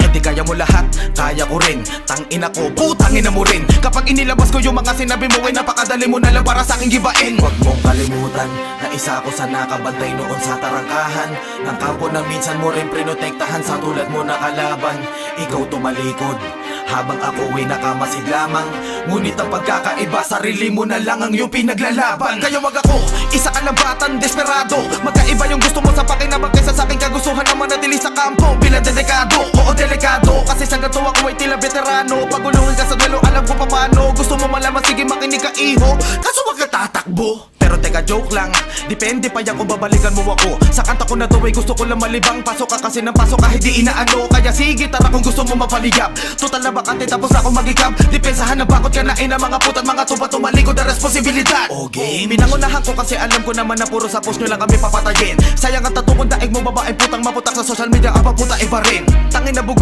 hindi kaya mo lahat, kaya ko rin. Tangina ko, putangina mo rin. Kapag inilabas ko yung mga sinabi mo ay napakadali mo na lang para sa aking gibain. Huwag mong kalimutan na isa ako sa nakabantay noon sa tarangkahan ng kampo na minsan mo rin prinotektahan sa tulad mo na kalaban. Ikaw tumalikod habang ako ay nakamasid lamang. Ngunit ang pagkakaiba, sarili mo na lang ang iyong pinaglalaban. Kaya wag ako, isa ka lang batang desperado. Magkaiba yung gusto mo sa pakinabang kaysa sa aking kagustuhan na manatili sa kampo bilang dedikado. Oo, delikado, kasi sa gato ako ay tila veterano. Pagulungin ka sa duelo, alam ko paano. Gusto mo malaman, sige makinig ka iho, kaso wag ka tatakbo. Pero teka, joke lang, depende pa yan kung babalikan mo ako. Sa kanta ko na to ay gusto ko lang malibang. Pasok ka kasi ng pasok kahit di inaano. Kaya sige, tara kung gusto mo mapaligap. Total na bakante tapos ako magikap. Depensahan na bakot ka na ina mga putat, mga tuba tumalikod na responsibilidad. Okay, pinangunahan ko kasi alam ko naman na puro sa post nyo lang kami papatayin. Sayang ang tatukong daig mo babaeng putang maputak sa social media, ang paputa iba rin. Tangin na bugo